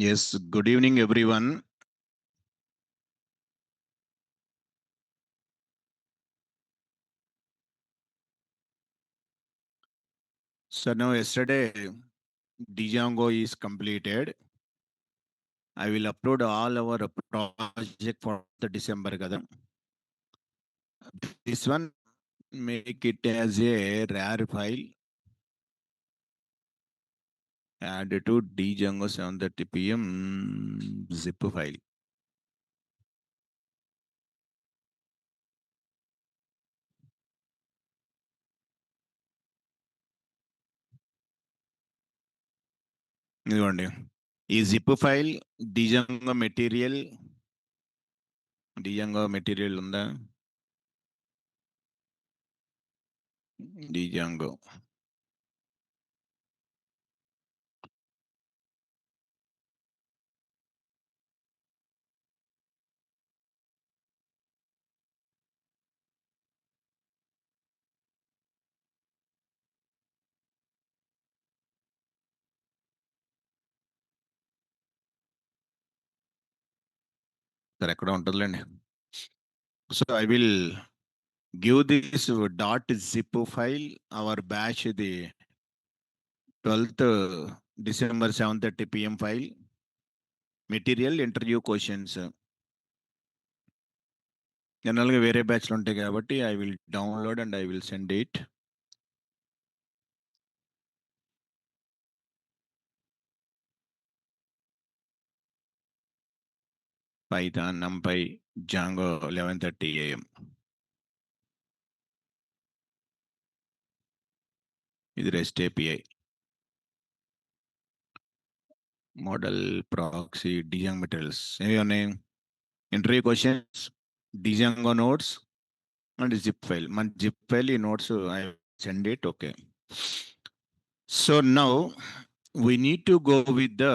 Yes, good evening, everyone. So now yesterday, Django is completed. I will upload all our project for the December. Kada. This one, make it as a rare file. Add to Django 7:30 PM zip file. ఇదిగోండి ఈ zip file Django material ఉందా Django సరే ఎక్కడ ఉంటుందిలేండి so I will give this .zip file our batch the 12th December 7:30 PM file material interview questions జనరల్గా వేరే బ్యాచ్లు ఉంటాయి కాబట్టి I will download and I will send it. Python, NumPy, Django 11:30 AM. ఇది REST API. Model, proxy, Django materials. ఏవి ఉన్నాయి interview questions Django notes and zip file. మన zip file ఈ notes I send it. Okay. So now we need to go with the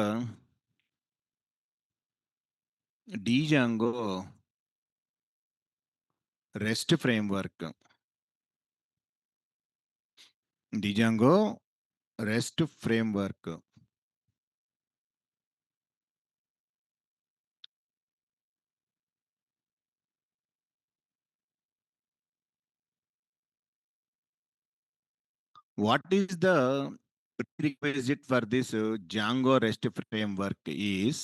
Django REST framework. Django REST framework. What is the prerequisite for this Django REST framework is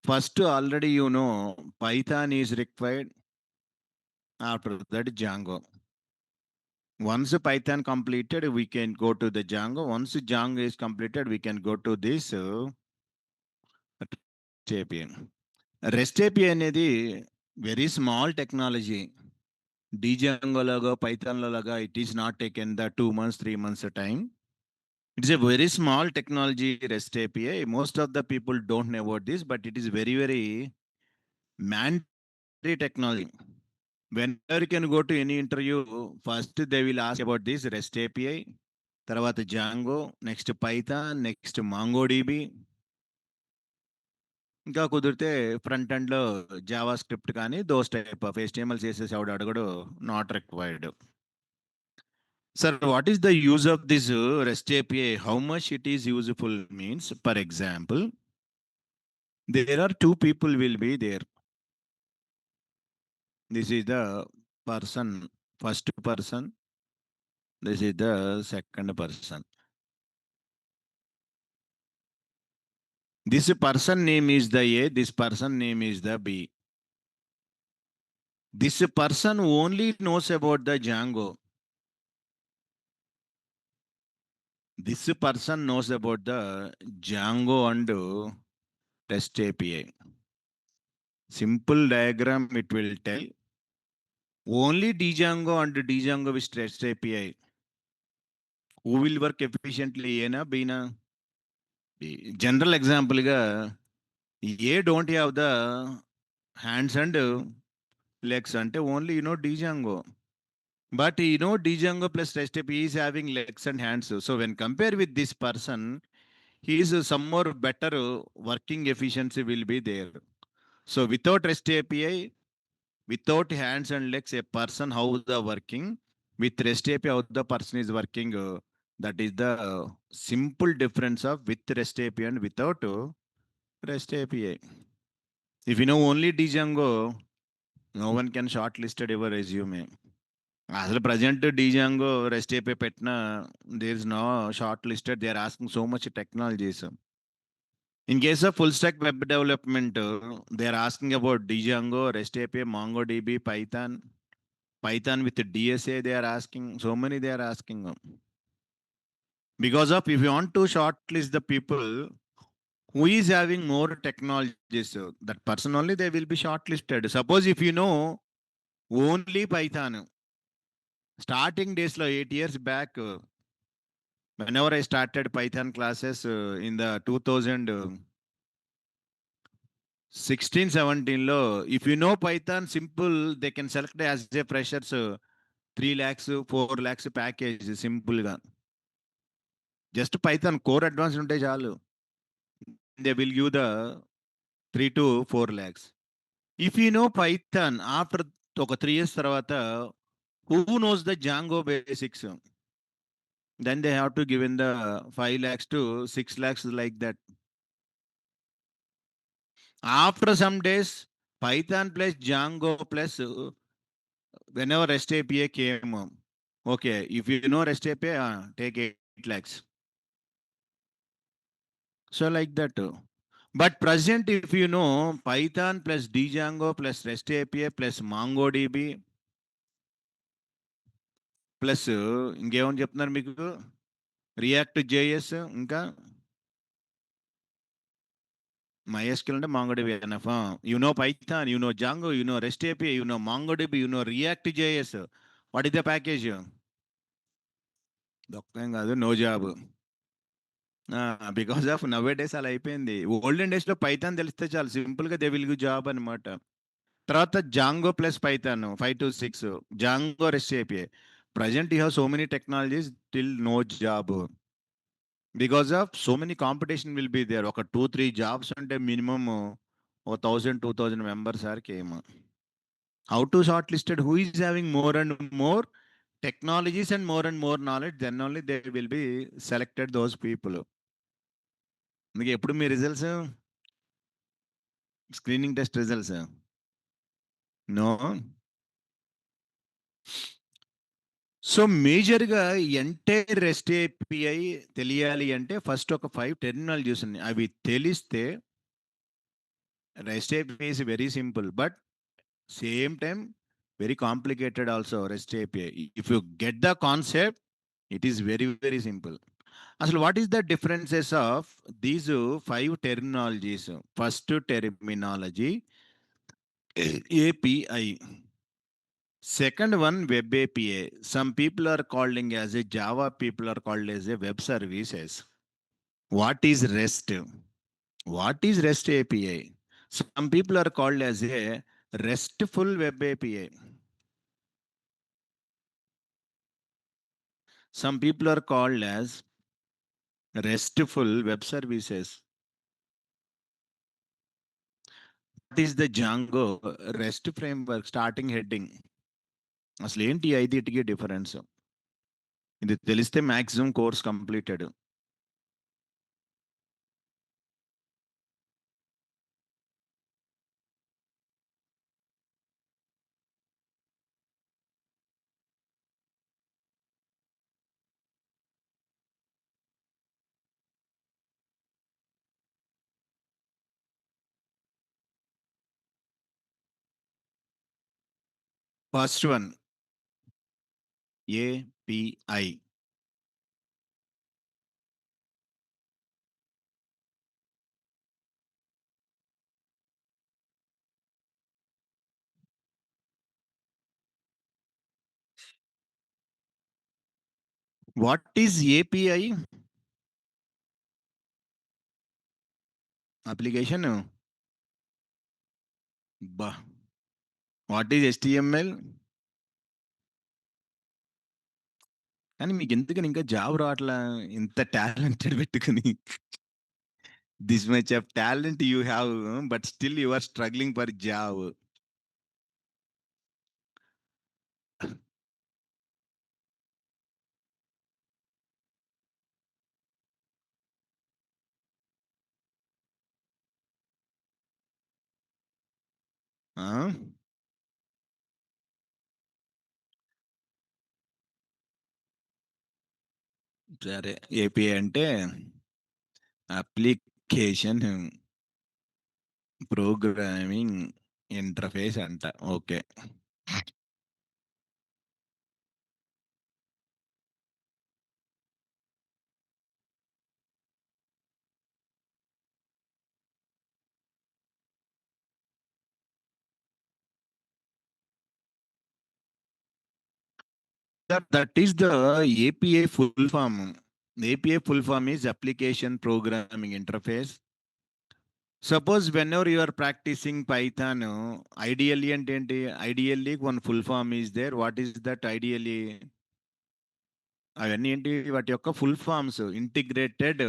first already you know Python is required, after that Django. Once Python completed, we can go to the Django. Once Django is completed, we can go to this REST API. REST API అనేది very small technology. Django laga, Python laga, it is not taken the 2 months, 3 months time. It's a very small technology REST API. Most of the people don't know about this, but it is very, very mandatory technology. Whenever you can go to any interview, first they will ask about this REST API, తర్వాత Django, next Python, next MongoDB. ఇంకా కుదిరితే front ఎండ్లో Java script కానీ those type of HTML CSS ఎవడు అడగడు, not required. Sir, what is the use of this REST API? How much it is useful means, for example, there are two people will be there. This is the person, first person. This is the second person. This person name is the A, this person name is the B. This person only knows about the Django. This person knows about the Django and REST API. Simple diagram it will tell. Only Django and Django with REST API. Who will work efficiently? A na, B na? B. General example ga, A don't have the hands and legs ante only Django. But Django plus REST API is having legs and hands. So when compared with this person, he is some more better working efficiency will be there. So without REST API, without hands and legs, a person how the working, with REST API how the person is working That is the simple difference of with REST API and without REST API. If you know only Django, no one can shortlist your resume. అసలు present Django REST API పెట్టిన there is no shortlisted. They are asking so much technologies. In case of full stack web development, they are asking about Django, REST API, MongoDB, Python with DSA. They are asking so many. They are asking because of if you want to shortlist the people who is having more technologies, that person only they will be shortlisted. Suppose if you know only Python, starting days lo 8 years back, whenever I started Python classes in the 2016-17 lo, if you know Python simple, they can select as a freshers 3 lakhs, 4 lakhs package simple ga. Just Python core advanced unte chalu. They will give the 3 to 4 lakhs. If you know Python after 3 years tarvata, who knows the Django basics? Then they have to give in the 5 lakhs to 6 lakhs like that. After some days, Python plus Django plus whenever REST API came, okay, if you know REST API, take 8 lakhs. So like that. But present, if you know Python plus Django plus REST API plus MongoDB plus ఇంకేమని చెప్తున్నారు మీకు React JS ఇంకా MySQL అంటే MongoDB enough you know Python you know Django you know REST API you know MongoDB you know React JS what is the package దొక్కేం కాదు no job because of nowadays అలా అయిపోయింది olden డేస్లో Python తెలిస్తే చాలా సింపుల్గా they will give job అనమాట తర్వాత Django plus Python 5 to 6 Django REST API present you have so many technologies till no job because of so many competition will be there ఒక 2-3 jobs అంటే minimum 1,000-2,000 members are came. How to shortlisted who is having more and more technologies and more knowledge, then only they will be selected those people. మీకు ఎప్పుడు మీ results screening test results no. So మేజర్గా entire REST API తెలియాలి అంటే first ఒక 5 terminologies ఉన్నాయి. అవి తెలిస్తే REST API is very simple, but same time very complicated also REST API. If you get the concept, it is very, very simple. So what is the differences of these 5 terminologies? First terminology, API. Second one, web API. Some people are calling as a Java, people are called as a web services. What is REST? What is REST API? Some people are called as a RESTful web API. Some people are called as RESTful web services. What is the Django REST framework starting heading? అసలు ఏంటి ఐదిటికి difference? ఇది తెలిస్తే maximum course completed. First one API. What is API? Application. What is HTML? కానీ మీకు ఎందుకని ఇంకా job రావట్లా ఇంత టాలెంటెడ్ పెట్టుకుని? This much of talent you have but still you are struggling for job. సరే, ఏపీఐ అంటే అప్లికేషన్ ప్రోగ్రామింగ్ ఇంటర్ఫేస్ అంట. Okay. That is the API full form. API full form is application programming interface. Suppose whenever you are practicing Python, ideally and ideally one full form is there. What is that ideally? అవన్నీ ఏంటి, వాటి యొక్క full forms? Integrated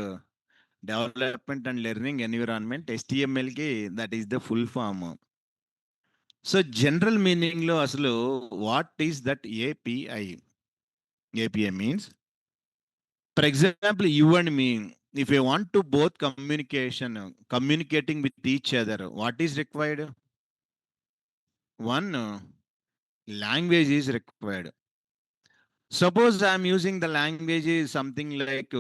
development and learning environment, HTMLకి that is the full form. So general మీనింగ్లో అసలు what is that API? API means, for example, you and me, if you want to both communicating with each other, what is required? One, language is required. Suppose I am using the language is something like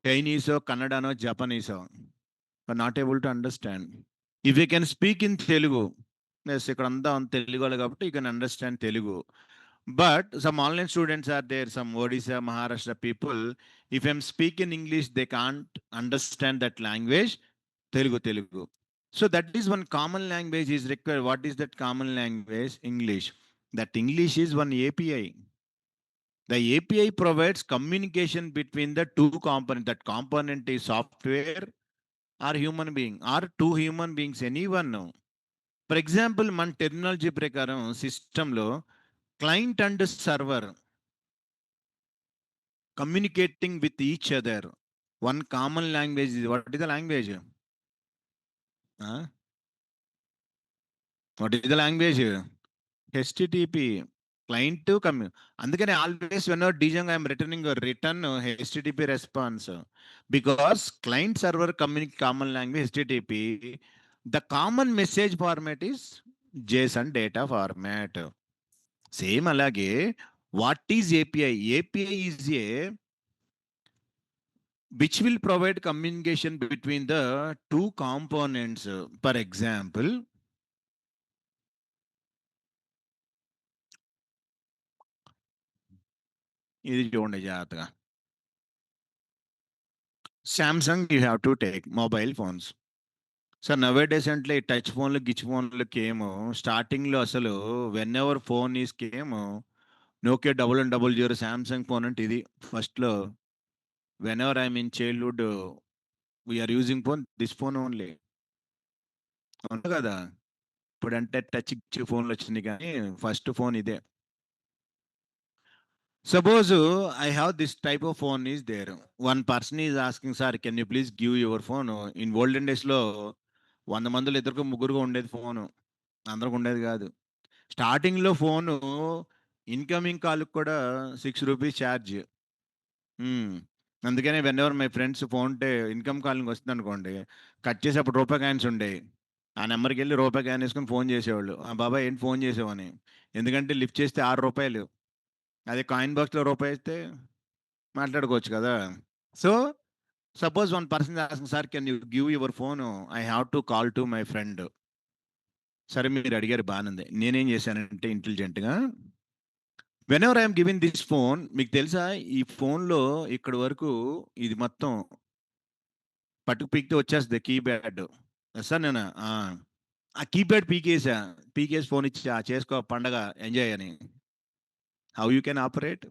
Chinese or Kannada or Japanese, but not able to understand. If you can speak in Telugu, yes, you can understand Telugu. But some online students are there, some Odisha, Maharashtra people. If I'm speaking English, they can't understand that language, Telugu. So that is one common language is required. What is that common language? English. That English is one API. The API provides communication between the two components. That component is software or human being or two human beings, anyone. For example, మన terminology ప్రకారం సిస్టంలో client and server communicating with each other. One common language is, what is the language? Huh? What is the language? HTTP. Client to come. అందుకని always whenever Django I am returning a return HTTP response, because client server communicate common language HTTP. The common message format is JSON data format. Same అలాగే what is API? API is a which will provide communication between the two components. For example, ఇది చూడండి జాగ్రత్తగా. Samsung, you have to take mobile phones. Sir nowadays అంటే touch ఫోన్లు గిచ్ ఫోన్లు came స్టార్టింగ్లో అసలు whenever phone is came Nokia 1100 Samsung phone అంటే ఇది ఫస్ట్లో. Whenever I mean childhood we are using phone, this phone only. అవును కదా, ఇప్పుడంటే టచ్ గిచ్ ఫోన్లు వచ్చింది కానీ ఫస్ట్ ఫోన్ ఇదే. Suppose I have this type of phone is there. One person is asking, sir, can you please give your phone? In olden days లో 100 మందిలో ఇద్దరికి ముగ్గురుగా ఉండేది ఫోను, అందరికి ఉండేది కాదు. స్టార్టింగ్లో ఫోను ఇన్కమింగ్ కాల్కి కూడా ₹6 ఛార్జ్. అందుకనే when ever my friends phone ఉంటే ఇన్కమ్ కాలింగ్ వస్తుంది అనుకోండి, కట్ చేసి అప్పుడు రూపాయి కాయిన్స్ ఉండేవి. ఆ నెంబర్కి వెళ్ళి రూపాయి కాయిన్ వేసుకొని ఫోన్ చేసేవాళ్ళు. ఆ బాబాయ్ ఏంటి ఫోన్ చేసేవని, ఎందుకంటే లిఫ్ట్ చేస్తే ₹6. అదే కాయిన్ బాక్స్లో రూపాయి వేస్తే మాట్లాడుకోవచ్చు కదా. So suppose one person asking, sir can you give your phone, I have to call to my friend. సరే మీరు అడిగారు, బాగానుంది. నేనేం చేశానంటే ఇంటెలిజెంట్గా, whenever I'm giving this phone, మీకు తెలుసా ఈ ఫోన్లో ఇక్కడ వరకు ఇది మొత్తం పట్టుకు పీకితే వచ్చేస్తుంది కీప్యాడ్. సార్ నేను ఆ కీప్యాడ్ పీకేసి ఫోన్ ఇచ్చి చేసుకో పండగ ఎంజాయ్ అని. హౌ యూ కెన్ ఆపరేట్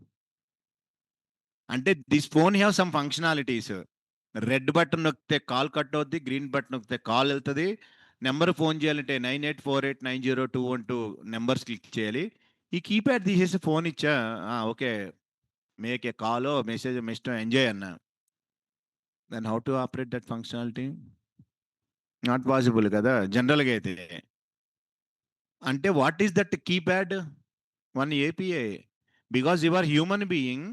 అంటే this phone have some functionalities. Red button నొక్కితే కాల్ కట్ అవుద్ది, గ్రీన్ బటన్ నొక్కితే కాల్ వెళ్తుంది. నెంబర్ ఫోన్ చేయాలంటే 98489021 నెంబర్స్ క్లిక్ చేయాలి. ఈ కీప్యాడ్ తీసేసి ఫోన్ ఇచ్చా, okay make a call message ఇష్టం ఎంజాయ్ అన్నా. Then how to operate that functionality? Not possible కదా జనరల్గా అయితే. అంటే what is that keypad? One API. Because you are human being,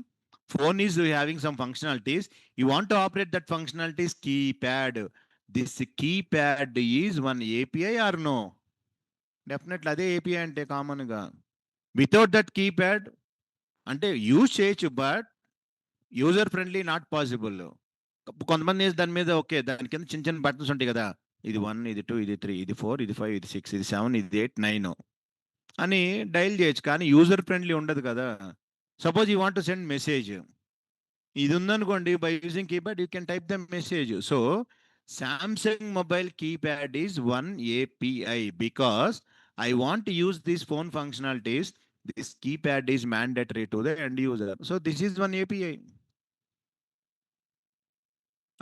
phone is having some functionalities, you want to operate that functionalities keypad. This keypad is one API or no? Definitely అదే API అంటే కామన్గా. Without that keypad అంటే use చేయొచ్చు, but user friendly not possible. కొంతమంది దాని మీద okay, దాని కింద చిన్న చిన్న బటన్స్ ఉంటాయి కదా, ఇది 1, ఇది 2, ఇది 3, ఇది 4, ఇది 5, ఇది 6, ఇది 7, ఇది 8, 9 అని డైల్ చేయొచ్చు, కానీ యూజర్ ఫ్రెండ్లీ ఉండదు కదా. Suppose you want to send message, ఇది ఉందనుకోండి, by using keypad you can type the message. So Samsung mobile keypad is one API because I want to use this phone functionalities. This keypad is mandatory to the end user. So this is one API.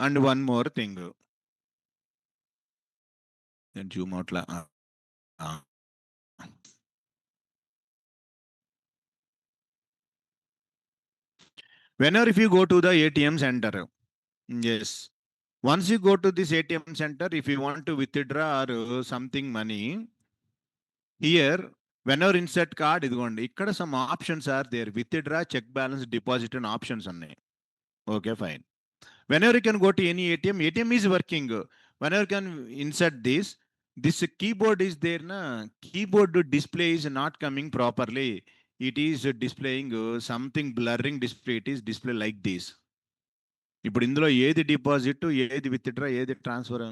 And one more thing. Then zoom out. Whenever if you go to the ATM center, yes. Once you go to this ATM center, if you want to withdraw or something money, here, whenever insert card, ikkada some options are there. Withdraw, check balance, deposit and options ఉన్నాయి. Okay, fine. Whenever you can go to any ATM, ATM is working. Whenever you can insert this keyboard is there, na? Keyboard display is not coming properly. It is displaying something blurring display. It is display like this. ఇప్పుడు ఇందులో ఏది deposit, ఏది withdraw, ఏది transfer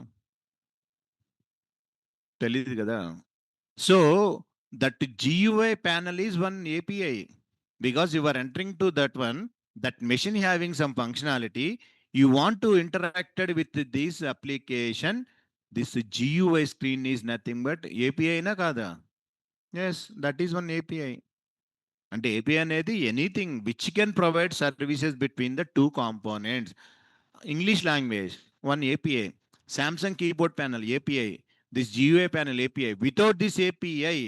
తెలియదు కదా. So that GUI panel is one API because you are entering to that one, that machine having some functionality. You want to interact with this application. This GUI screen is nothing but API na kada. Yes, that is one API. And API అనేది anything which can provide services between the two components. English language, one API. Samsung keyboard panel, API. This GUI panel, API. Without this API,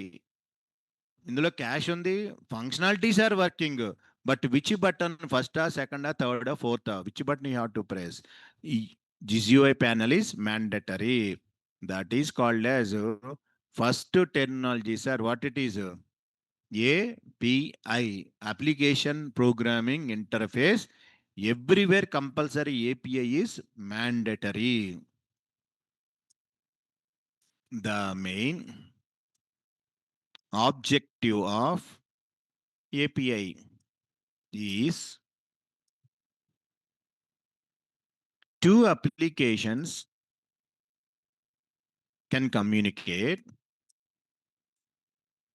ఇందులో cash ఉంది, functionalities are working, but which button ఫస్టా, సెకండా, థర్డా, ఫోర్తా, which button you have to press? GUI panel is mandatory. That is called as first terminology, sir. What it is? API, application programming interface. Everywhere compulsory API is mandatory. The main objective of API is two applications can communicate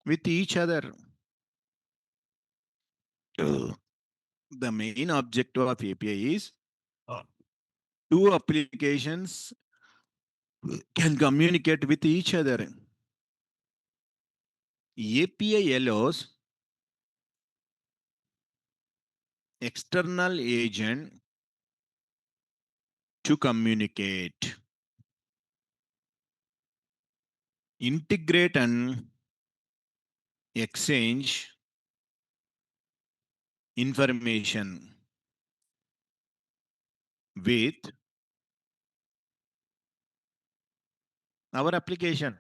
with each other. The main objective of API is two applications can communicate with each other. API allows external agent to communicate, integrate and exchange information with our application.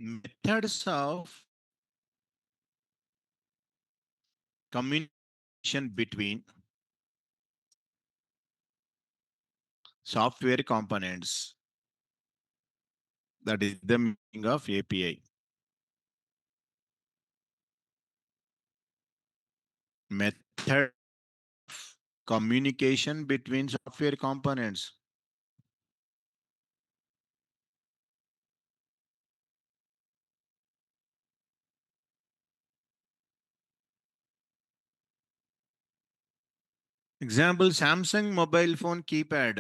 Methods of communication between software components. That is the meaning of API. Method of communication between software components. Example, Samsung mobile phone keypad.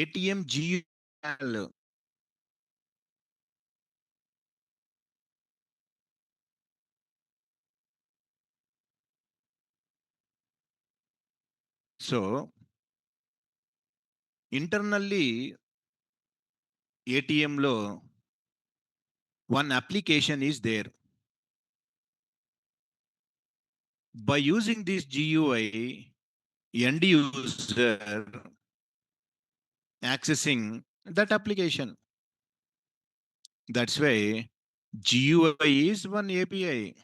ATM GUI. So internally ATM lo one application is there. By using this GUI, end user accessing that application. That's why GUI is one API.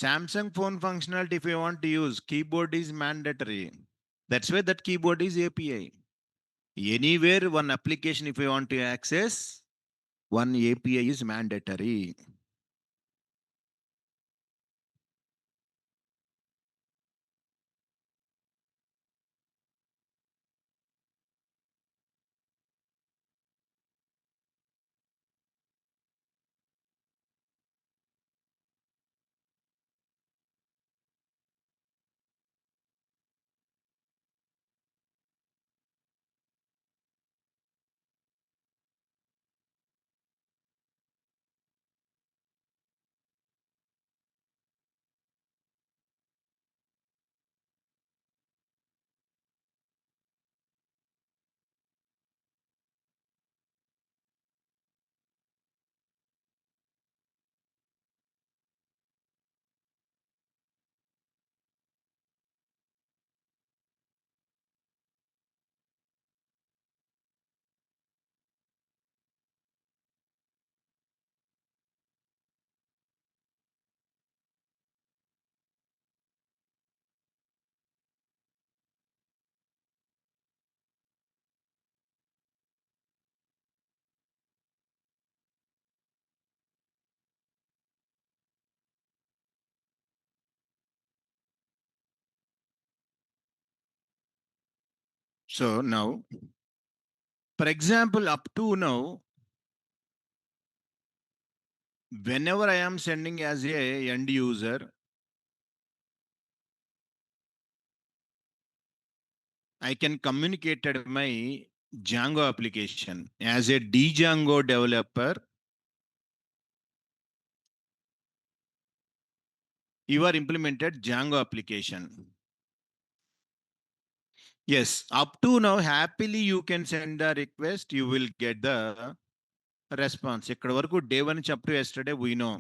Samsung phone functionality, if you want to use, keyboard is mandatory. That's why that keyboard is API. Anywhere one application, if you want to access, one API is mandatory. So now, for example, up to now, whenever I am sending as a end user, I can communicate at my Django application. As a Django developer, you are implemented Django application. Yes, up to now, happily you can send the request, you will get the response. ఇక్కడ వరకు day 1 chapter yesterday we know.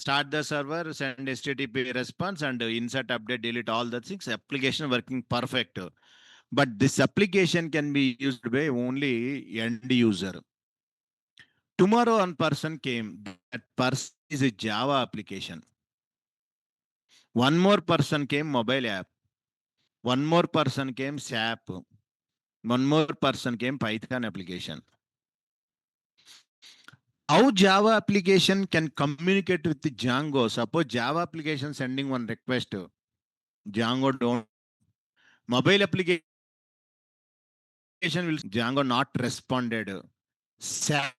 Start the server, send HTTP response and insert, update, delete all the things. Application working perfect. But this application can be used by only end user. Tomorrow one person came. That person is a Java application. One more person came mobile app. One more person came SAP. One more person came Python application. How Java application can communicate with the Django? Suppose Java application sending one request, Django don't. Mobile application will Django not responded. SAP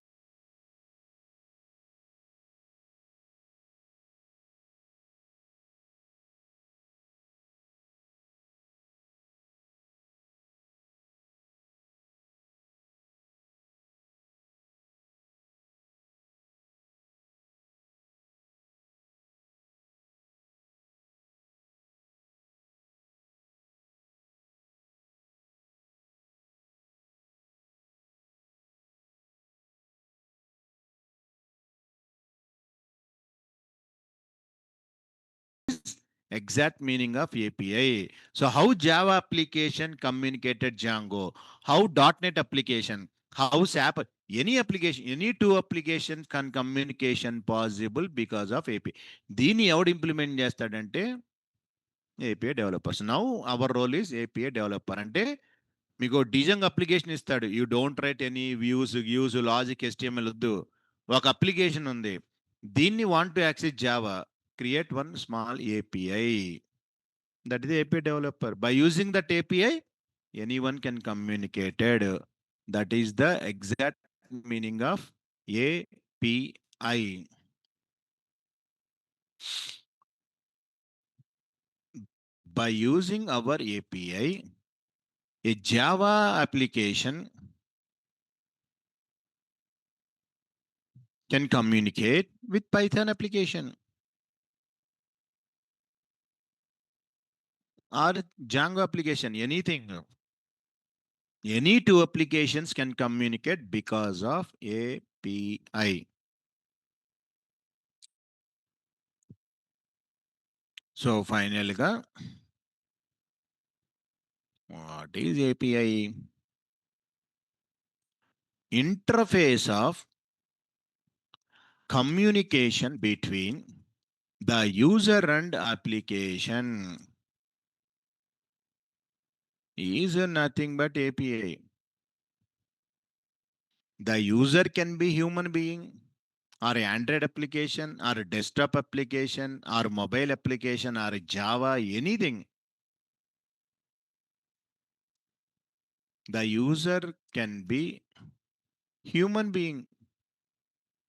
exact meaning of API. So how Java application communicated Django? How .NET application? How SAP? Any application, any two applications can communication possible because of API. దీన్ని ఎవడు implement చేస్తాడంటే API developers. Now our role is API developer. అంటే మీకు డిజంగ్ application ఇస్తాడు. You don't write any views logic HTML వద్దు. ఒక application ఉంది. దీన్ని want to access Java. Create one small API. That is the API developer. By using that API, anyone can communicate it. That is the exact meaning of API. By using our API, A Java application can communicate with Python application or Django application, anything. Any two applications can communicate because of API. So finally, what is API? Interface of communication between the user and application is nothing but API. The user can be human being or Android application or a desktop application or mobile application or Java, anything. The user can be human being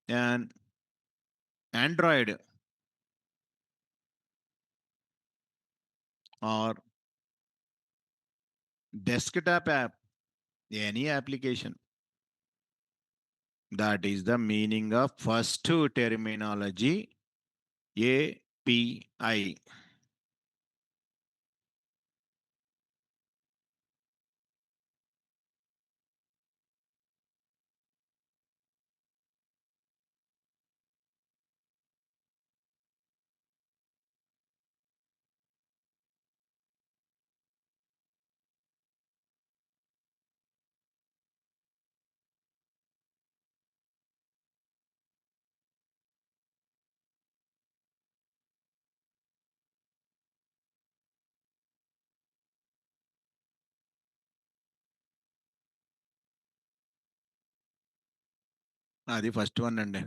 and Android or desktop app, any application. That is the meaning of first terminology, API. అది first one అండి.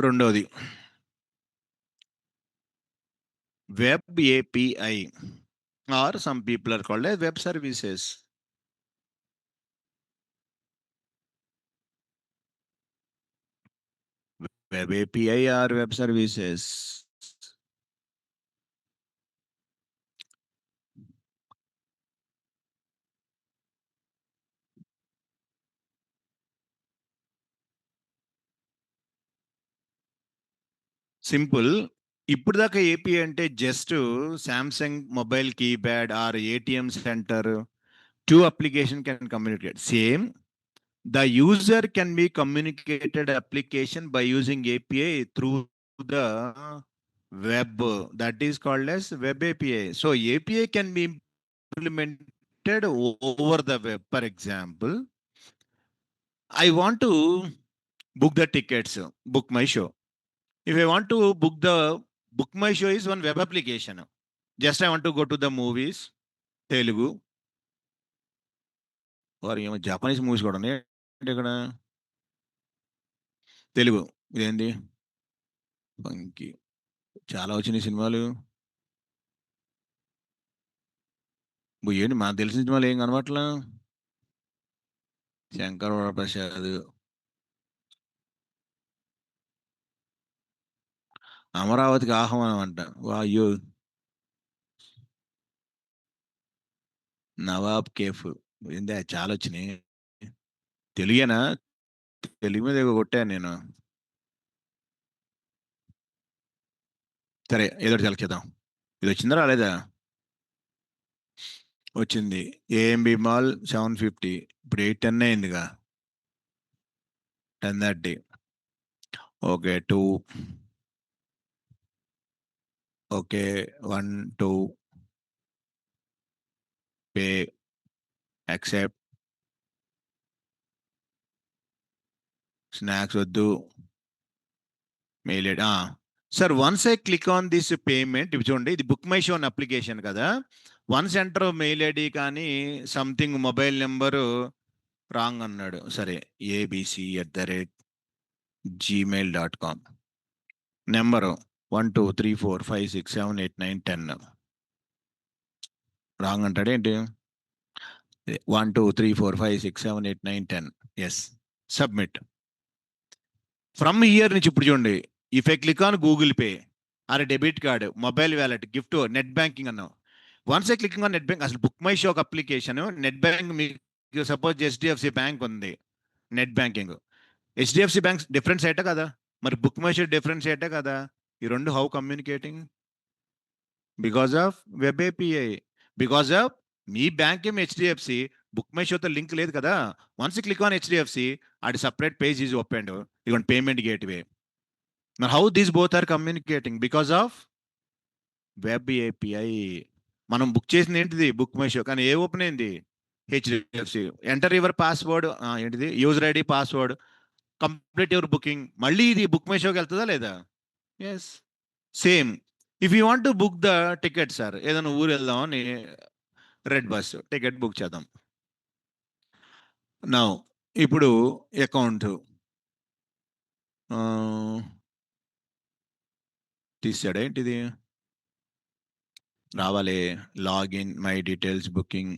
రెండోది web API or some people are called as web services. Web API or web services. Simple. ఇప్పుడు దాకా API అంటే just Samsung mobile keypad or ATM centre to application can communicate. Same the user can be communicated application by using API through the web. That is called as web API. So API can be implemented over the web. For example, I want to book the tickets, book my show. If I want to book my show is one web application. Just I want to go to the movies, Telugu, or Japanese movies కూడా ఉన్నాయి ఇక్కడ. తెలుగు ఇదేంటి పంకి చాలా వచ్చినాయి సినిమాలు. ఏంటి మాకు తెలిసిన సినిమాలు ఏం కనబట్లా. శంకర్ వరప్రసాద్, అమరావతికి ఆహ్వానం అంట. అయ్యో, నవాబ్ కేఫ్ ఏంది చాలా వచ్చినాయి. తెలుగేనా? తెలుగు మీద కొట్టాను నేను. సరే ఏదో ఒకటి సెలెక్ట్ చేద్దాం. ఇది వచ్చిందా రాలేదా? వచ్చింది. AMB mall 750. ఇప్పుడు 8:10 అయిందిగా. 10:30. Okay 2. Okay 1 2 pay accept Snacks వద్దు. Mail it. Sir, once I click on this payment, ఇవి చూడండి, ఇది బుక్ మై షో అప్లికేషన్ కదా. వన్స్ ఎంటర్ మెయిల్ ఐడి కానీ సంథింగ్ మొబైల్ నెంబరు రాంగ్ అన్నాడు. సరే, abc@gmail.com నెంబరు 1 2 3 4 5 6 7 8 9 10 రాంగ్ అంటాడు ఏంటి? 1 2 3 4 5 6 7 8 9 10. Yes, submit. ఫ్రమ్ ఇయర్ నుంచి ఇప్పుడు చూడండి, if I click on Google Pay or debit card, mobile wallet, gift, net banking అన్నాం. Once I clicking on net bank, అసలు Book my Show ఒక అప్లికేషన్, నెట్ బ్యాంక్ మీకు suppose HDFC bank ఉంది, net banking. HDFC bank different సైటే కదా, మరి Book my Show different సైటే కదా. ఈ రెండు how communicating? Because of web API. Because of మీ బ్యాంక్ ఏం హెచ్డిఎఫ్సి, బుక్ మై షోతో లింక్ లేదు కదా. వన్స్ క్లిక్ ఆన్ హెచ్డిఎఫ్సి, ఆడి సపరేట్ పేజ్ ఈజ్ ఓపెన్, ఇదిగోండి పేమెంట్ గేట్వే. మరి how these both are communicating? Because of web API. మనం book చేసింది ఏంటిది? Book my show. కానీ ఏ ఓపెన్ అయింది? హెచ్డిఎఫ్సి. ఎంటర్ యువర్ పాస్వర్డ్, ఏంటిది? User ID, password, complete your booking. మళ్ళీ ఇది బుక్ మై షోకి వెళ్తుందా లేదా? Yes, same. If you want to book the ticket sir, ఏదైనా ఊరు వెళ్దామని రెడ్ బస్ టికెట్ బుక్ చేద్దాం. నౌ ఇప్పుడు అకౌంట్ తీసాడు ఏంటిది? రావాలి. Login, my details, booking,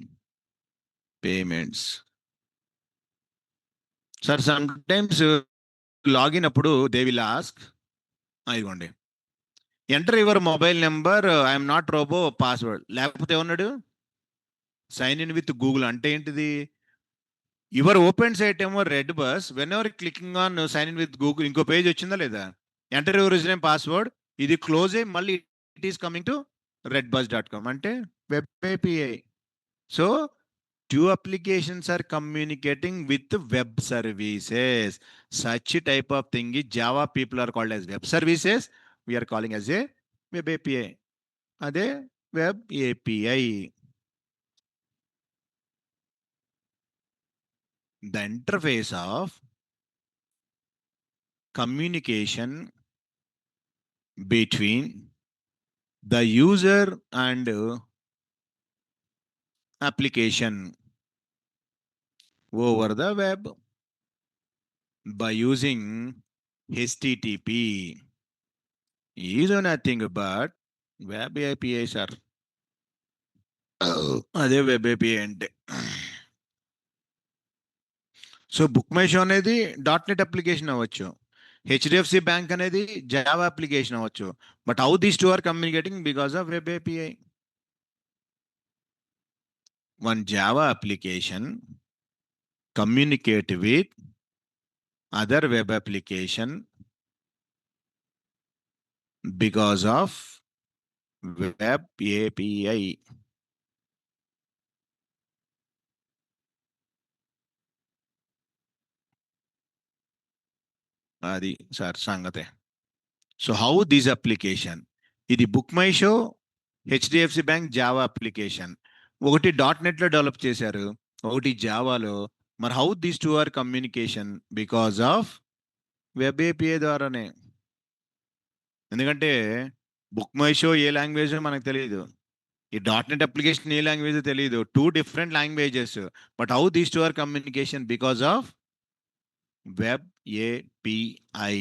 payments. Sir some times login అప్పుడు దే విల్ ఆస్క్, ఇదిగోండి, enter your mobile number, I'm not robot, password. లేకపోతే ఏమన్నాడు? Sign in with Google. అంటే ఏంటిది? యువర్ ఓపెన్ సైట్ ఏమో Redbus, whenever clicking on sign in with Google ఇంకో page వచ్చిందా లేదా? Enter your user name, password, ఇది close అయ్యి మళ్ళీ it is coming to redbus.com అంటే web API. So two applications are communicating with web services. Such type of thing is Java people are called as web services. We are calling as a web API. Ade web API. The interface of communication between the user and application over the web by using HTTP is nothing but web APIs are. అదే web API అంటే. So book my show అనేది .NET application అవ్వచ్చు, HDFC bank అనేది Java application అవ్వచ్చు. But how these two are communicating? Because of web API. One Java application communicate with other web application because of web API. అది sir సంగతే. So how this application, ఇది book my show, HDFC bank Java application. ఒకటి .NET లో develop చేశారు, ఒకటి జావాలో. మరి how these two are communication? Because of web API ద్వారానే. ఎందుకంటే book my show A language మనకు తెలియదు, ఈ .NET అప్లికేషన్ ఏ లాంగ్వేజ్ తెలియదు. Two different languages. But how these two are communication? Because of web API.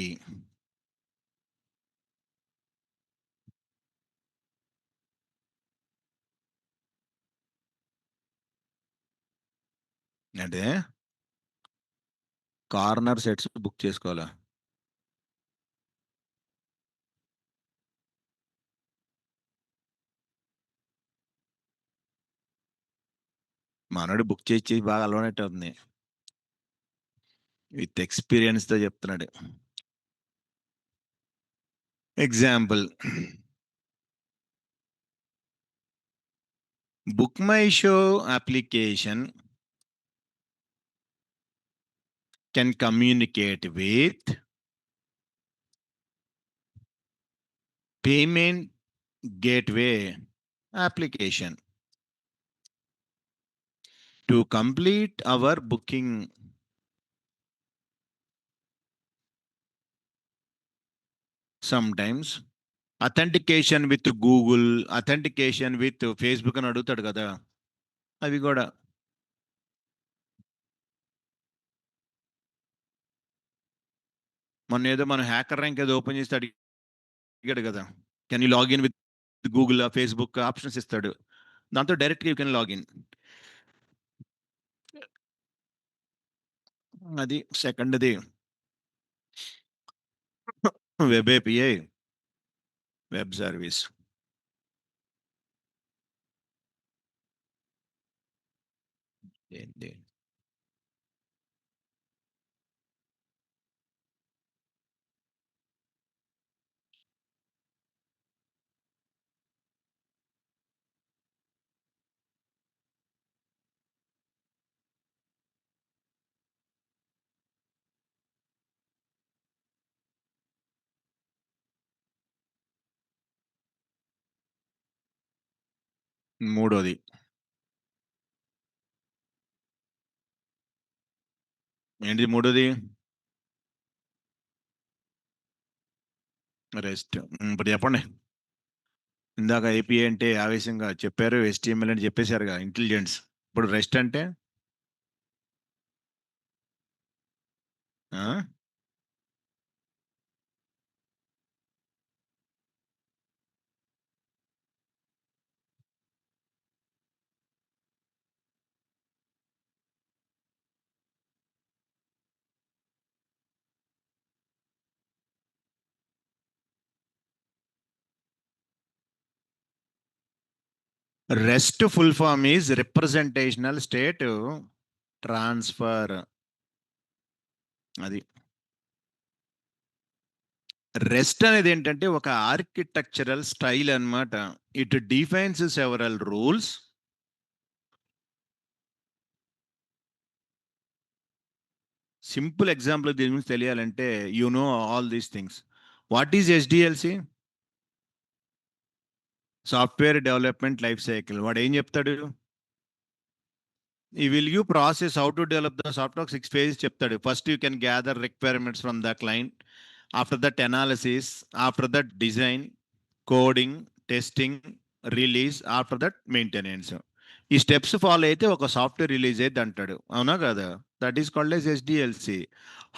అంటే కార్నర్ సెట్స్ బుక్ చేసుకోవాలా? మనోడు book చేసి బాగా అలవాటు అవుతుంది, విత్ ఎక్స్పీరియన్స్తో చెప్తున్నాడు. Example, book my show application can communicate with payment gateway application to complete our booking. sometimes authentication with Google, authentication with Facebook అని అడుగుతాడు కదా, అవి కూడా. మొన్న ఏదో మనం హ్యాకర్ ర్యాంక్ ఏదో ఓపెన్ చేసి అడిగాడు కదా, can you login with Google Facebook options ఇస్తాడు, దాంతో డైరెక్ట్గా యూ కెన్ లాగిన్. అది సెకండ్ది వెబ్ ఏపీఐ, వెబ్ సర్వీస్. ఏంటి మూడోది? ఏంటి మూడోది? రెస్ట్. ఇప్పుడు చెప్పండి. ఇందాక ఏపీఐ అంటే ఆవేశంగా చెప్పారు, HTML అని చెప్పేశారుగా, ఇంటెలిజెన్స్. ఇప్పుడు రెస్ట్ అంటే REST full form is representational state transfer. అది రెస్ట్ అనేది ఏంటంటే ఒక ఆర్కిటెక్చరల్ స్టైల్ అన్నమాట. It defines several rules. Simple example దీని గురించి తెలియాలంటే you know all these things. What is SDLC? Software development life cycle. వాడు ఏం చెప్తాడు? ఈ will you process how to develop the software 6 phases చెప్తాడు. First you can gather requirements from the client, after that analysis, after that design, coding, testing, release, after that maintenance. ఈ steps follow అయితే ఒక software release అయితే అంటాడు, అవునా కదా? That is called as SDLC.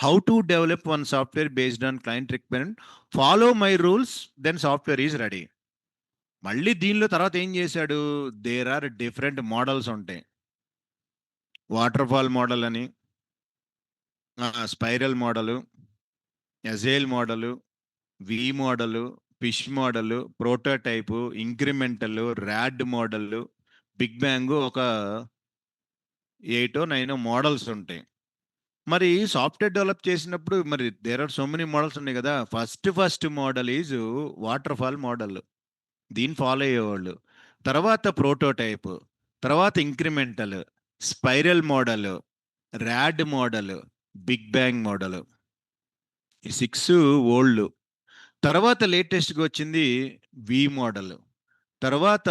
How to develop one software based on client requirement, follow my rules, then software is ready. మళ్ళీ దీనిలో తర్వాత ఏం చేశాడు? దేర్ ఆర్ డిఫరెంట్ మోడల్స్ ఉంటాయి. వాటర్ ఫాల్ మోడల్ అని, spiral model, agile model, V model, fish model, prototype, incremental, RAD model, big bang, ఒక 8 or 9 models ఉంటాయి. మరి సాఫ్ట్వేర్ డెవలప్ చేసినప్పుడు మరి there are so many models ఉన్నాయి కదా. First model is waterfall model, దీన్ని follow అయ్యేవాళ్ళు. తర్వాత ప్రోటోటైప్, తర్వాత incremental, spiral model, RAD model, big bang model. ఈ 6 ఓల్డ్. తర్వాత లేటెస్ట్గా వచ్చింది వి మోడల్, తర్వాత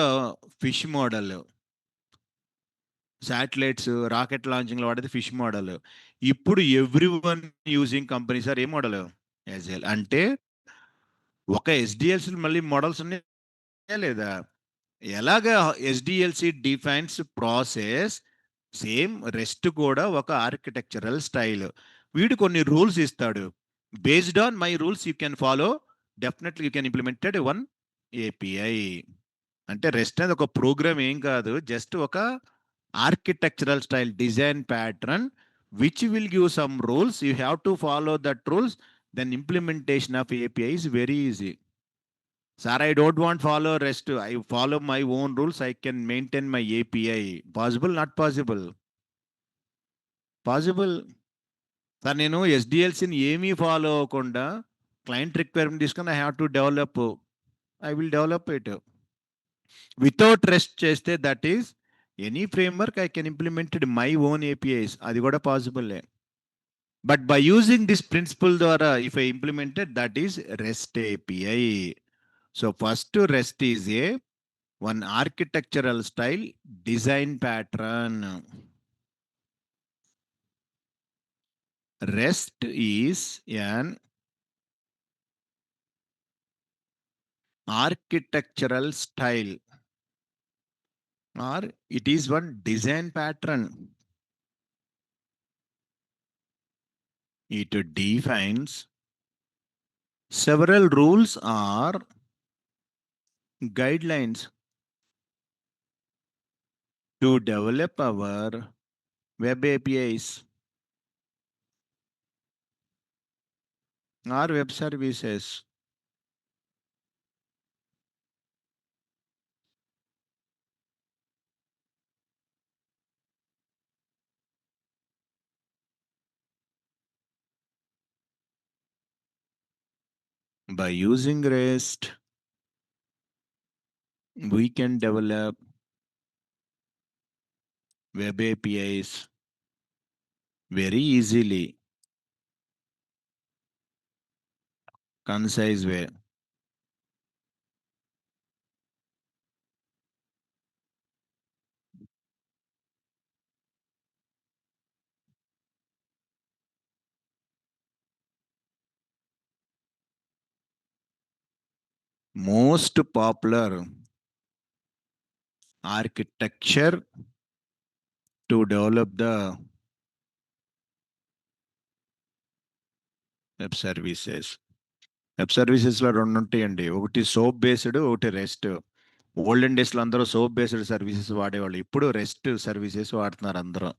ఫిష్ మోడల్, శాటిలైట్స్ రాకెట్ లాంచింగ్లో వాడేది ఫిష్ మోడల్. ఇప్పుడు every one using companies are ఏ మోడల్? ఎస్ఎల్. అంటే ఒక SDLC మళ్ళీ మోడల్స్ ఉన్నాయా లేదా? ఎలాగ SDLC defines process, same rest కూడా ఒక ఆర్కిటెక్చరల్ స్టైల్. వీడు కొన్ని రూల్స్ ఇస్తాడు. Based on my rules you can follow, definitely you can implemented one API. అంటే రెస్ట్ అనేది ఒక ప్రోగ్రామ్ ఏం కాదు, జస్ట్ ఒక architectural style design pattern which will give some rules. You have to follow that rules, then implementation of API is very easy. Sir, I don't want follow REST. I follow my own rules. I can maintain my API. Possible? Not possible? Possible. Sir నేను SDLCని ఏమీ follow అవ్వకుండా client requirement తీసుకొని I have to develop, I will develop it. Without REST చేస్తే that is any framework I can implemented my own APIs. అది కూడా పాసిబుల్లే. But by using this principle ద్వారా if I implemented that is REST API. So first REST is a one architectural style design pattern. REST is an architectural style, or it is one design pattern. It defines several rules or guidelines to develop our web APIs or web services. By using REST, we can develop web APIs very easily, concise way. Most popular architecture to develop the web services. Web సర్వీసెస్లో రెండు ఉంటాయండి, ఒకటి soap based, ఒకటి rest. Olden డేస్లో అందరూ soap based services వాడేవాళ్ళు, ఇప్పుడు rest services వాడుతున్నారు అందరూ.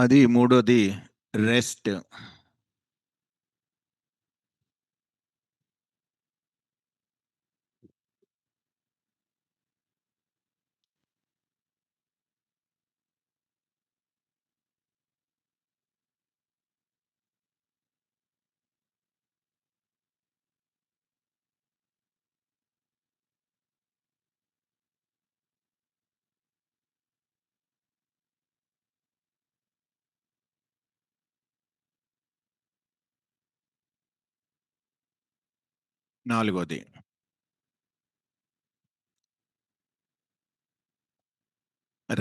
అది మూడోది రెస్ట్. నాలుగోది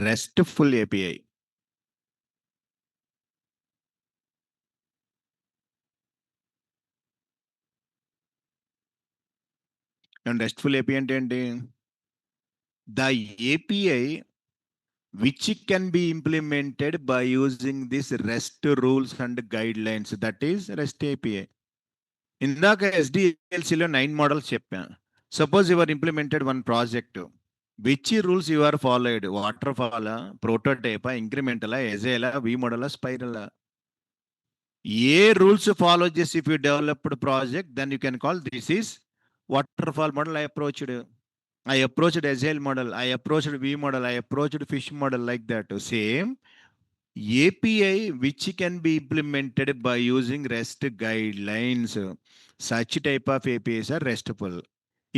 RESTful API. And RESTful API అంటే ఏంటి? The API which can be implemented by using this REST rules and guidelines, that is REST API. ఇందాక SDLCలో 9 మోడల్స్ చెప్పాను. Suppose you are implemented one project, which rules you are followed? వాటర్ ఫాలా, ప్రోటోటైపా, ఇంక్రిమెంటలా, ఎజైలా, వి మోడలా, స్పైరలా? ఏ రూల్స్ ఫాలో చేసి if you developed project, then you can call this is waterfall model. I approached agile model, I approached V model, I approached fish model, like that. Same API which can be implemented by using REST guidelines. Such type of APIs are RESTful.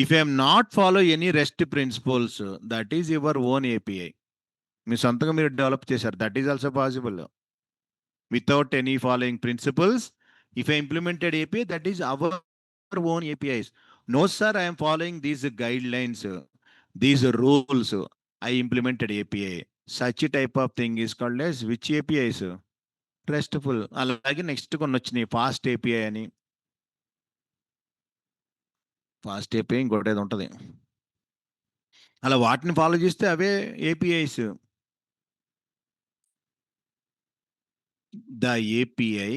If I am not follow any REST principles, that is your own API. మీ సొంతంగా మీరు develop చేశారు, that is also possible. Without any following principles, if I implemented API, that is our own APIs. No sir, I am following these guidelines, these rules, I implemented API. Such type of thing is called as which APIs? RESTful. అలాగే next కొన్ని వచ్చినాయి, fast API అని. Fast API ఇంకోటి ఏదో ఉంటుంది, అలా వాటిని ఫాలో చేస్తే అవే APIs. The API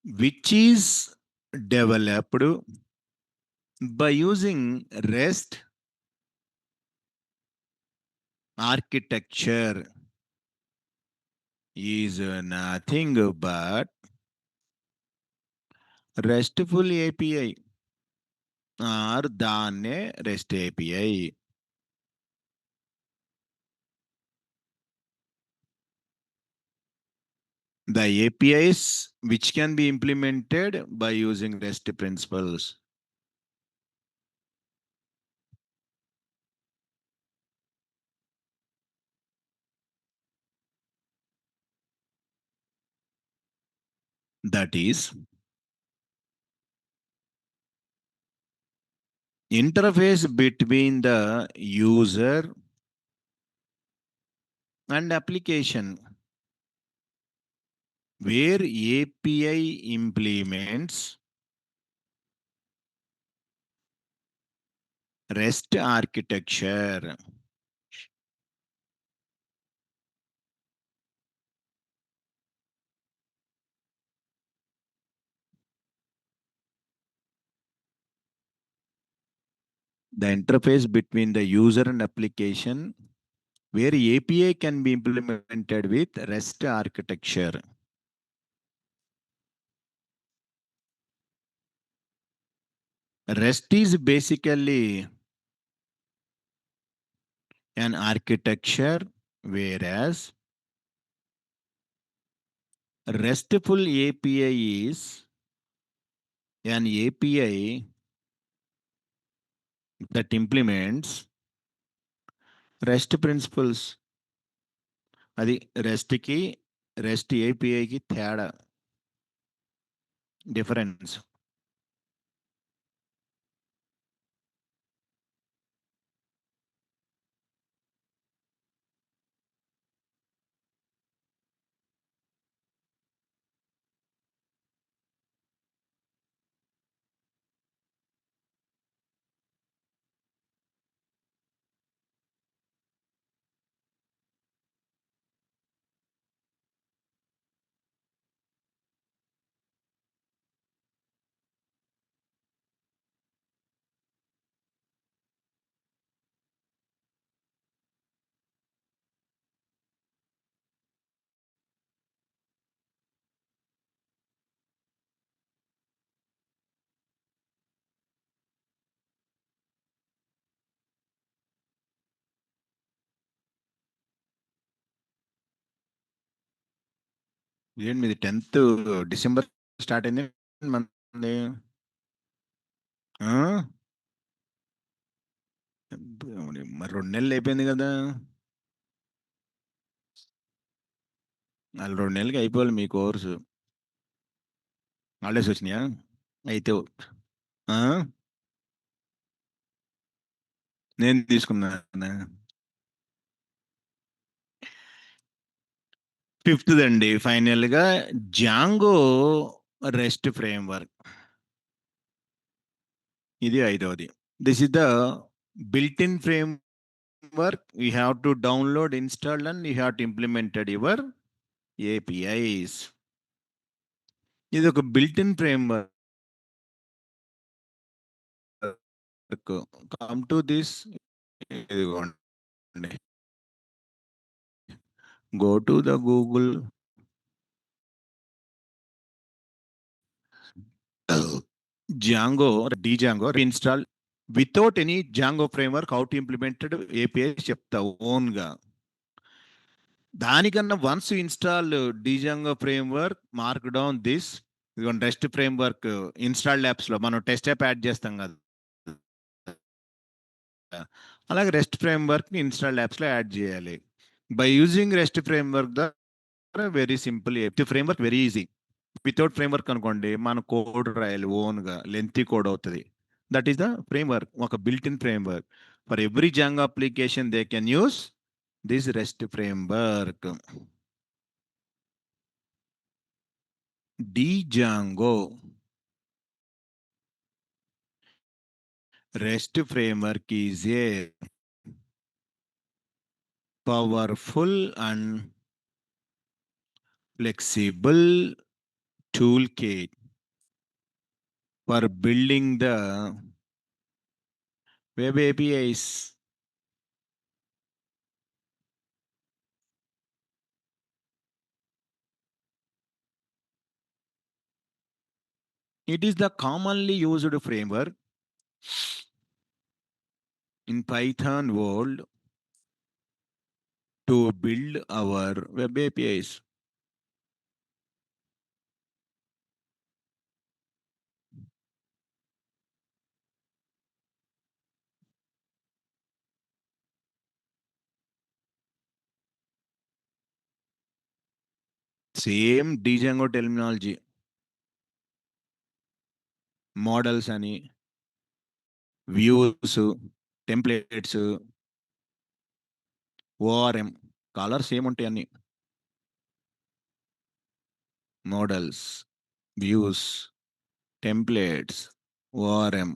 which is developed by using REST architecture is nothing but RESTful API or దాన్నే REST API. The APIs which can be implemented by using REST principles. That is, interface between the user and application, where API implements REST architecture. The interface between the user and application, where API can be implemented with REST architecture. REST is basically an architecture, whereas RESTful API is an API that implements REST principles. అది రెస్ట్కి rest ఏపీఐకి తేడా difference. ఏంటి మీది 10th December start అయింది మంది? మరి 2 నెలలు అయిపోయింది కదా. వాళ్ళు 2 నెలలకి అయిపోవాలి మీ కోర్సు. హాలిడేస్ వచ్చినాయా? అయితే ఆ? నేను తీసుకున్నాను. 5th అండి ఫైనల్గా జాంగో రెస్ట్ ఫ్రేమ్వర్క్. ఇది 5వది. This is the built in framework. You have to download, install, and you have to implement your APIs. ఇది ఒక built in framework. Come to this. Go to the Google. Django, Django install without any Django framework. How to implement API చెప్తా ఓన్గా. దానికన్నా once install Django framework, mark down this. ఇదిగోండి rest framework install యాప్స్లో మనం test app add చేస్తాం కదా, అలాగే rest framework install యాప్స్లో యాడ్ చేయాలి. బై యూజింగ్ రెస్ట్ ఫ్రేమ్వర్క్ ద్వారా very simple. Framework very easy. Without framework అనుకోండి మన కోడ్ రాయాలి ఓన్గా, లెంతీ కోడ్ అవుతుంది. దట్ ఈస్ ద ఫ్రేమ్వర్క్, ఒక built in framework. For every Django application they can use this rest framework. Django REST framework is a powerful and flexible toolkit for building the web APIs. It is the commonly used framework in Python world to build our web APIs. Same Django terminology. Models అని, views, templates, ORM, colours ఏముంటాయి అన్ని, models, views, templates, ORM.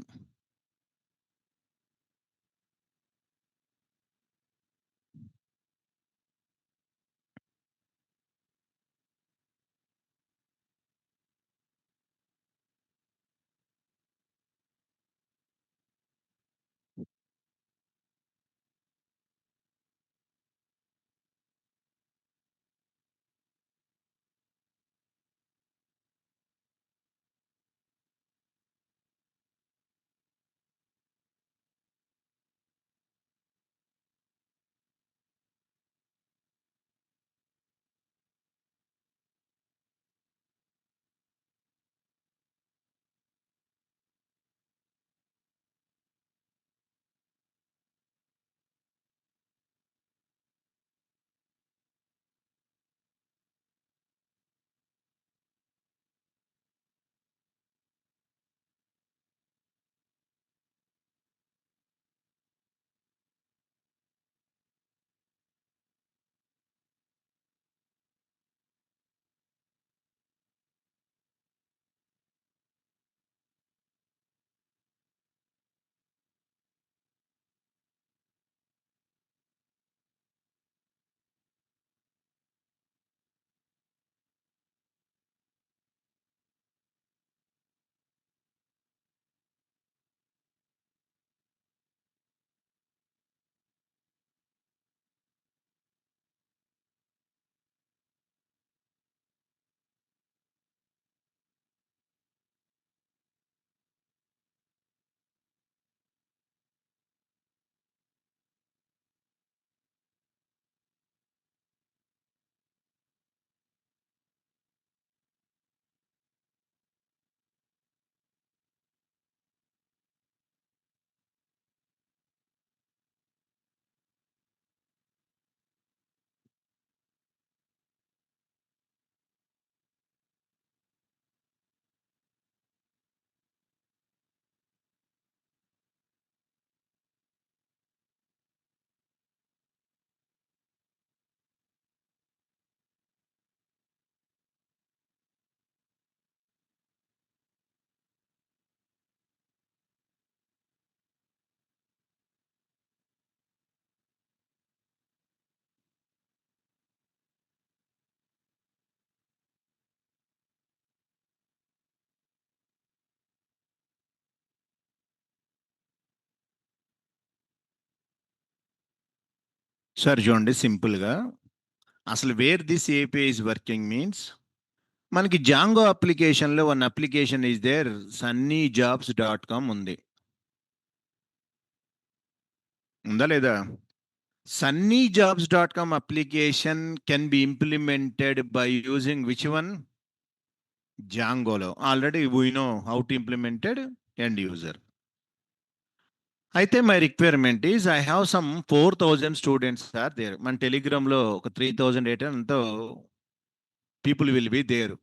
Sir చూడండి, సింపుల్గా అసలు where this API is working means, మనకి Django అప్లికేషన్లో one application is there, sunnyjobs.com ఉంది, ఉందా లేదా? sunnyjobs.com application can be implemented by using which one? Django. Already we know how to implemented end user. అయితే my requirement is I have some 4,000 students are there. మన టెలిగ్రామ్లో ఒక 3,800 people will be there.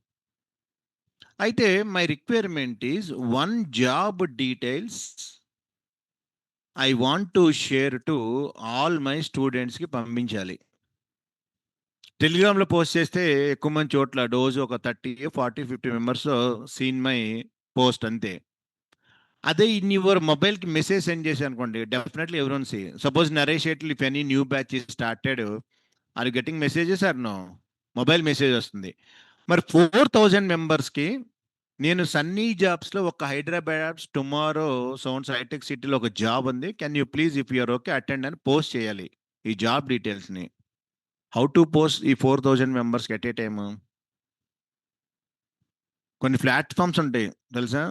అయితే my requirement is one job details I want to share to all my students కి పంపించాలి. టెలిగ్రామ్లో post చేస్తే ఎక్కువ మంది చోట్ల డోజ్ ఒక 30, 40, 50 మెంబర్స్ సీన్ మై పోస్ట్ అంతే. అదే ఇన్ యువర్ మొబైల్కి మెసేజ్ సెండ్ చేసి అనుకోండి, definitely everyone see. Suppose Naresh ఎట్ల్ if any new batch started, are getting messages or no? Mobile message వస్తుంది. మరి 4,000 మెంబర్స్కి నేను సన్నీ జాబ్స్లో ఒక హైదరాబాద్ టుమారో సౌండ్స్ హైటెక్ సిటీలో ఒక జాబ్ ఉంది, can you please if you're okay attend అని పోస్ట్ చేయాలి ఈ జాబ్ డీటెయిల్స్ని. హౌ టు పోస్ట్ ఈ 4,000 మెంబర్స్కి ఎట్ ఏ టైమ్? కొన్ని ప్లాట్ఫామ్స్ ఉంటాయి తెలుసా,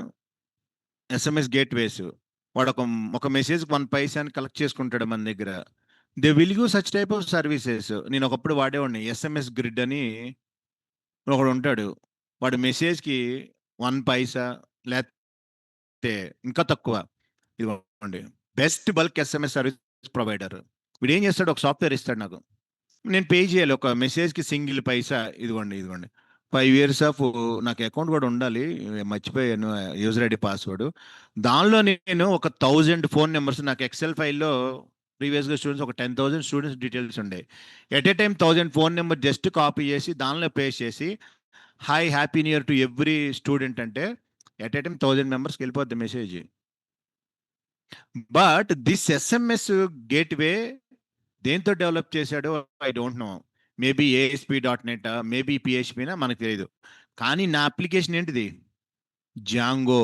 ఎస్ఎంఎస్ గేట్వేస్. వాడు ఒక మెసేజ్ 1 పైసా అని కలెక్ట్ చేసుకుంటాడు మన దగ్గర. They will give such type of services. నేను ఒకప్పుడు వాడేవాడిని, ఎస్ఎంఎస్ గ్రిడ్ అని ఒకడు ఉంటాడు. వాడు మెసేజ్కి 1 పైసా లేకపోతే ఇంకా తక్కువ. ఇదిగోండి best bulk SMS service provider. వీడు ఏం చేస్తాడు, ఒక సాఫ్ట్వేర్ ఇస్తాడు నాకు, నేను పే చేయాలి ఒక మెసేజ్కి సింగిల్ పైసా. ఇదిగోండి 5 years ఆఫ్ నాకు అకౌంట్ కూడా ఉండాలి, మర్చిపోయాను యూజర్ ఐడి పాస్వర్డ్. దానిలో నేను ఒక 1000 ఫోన్ నెంబర్స్ నాకు ఎక్సెల్ ఫైల్లో ప్రీవియస్గా స్టూడెంట్స్ ఒక 10,000 స్టూడెంట్స్ డీటెయిల్స్ ఉండే. At a time 1000 phone number just copy చేసి దానిలో పేస్ట్ చేసి hi happy new year to every student అంటే ఎట్ ఏ టైం 1000 మెంబర్స్కి వెళ్ళిపోద్ది message. But this SMS gateway దేంతో డెవలప్ చేశాడో I don't know. Maybe ASP.NET, maybe PHPనా మనకు తెలియదు. కానీ నా అప్లికేషన్ ఏంటిది? Django.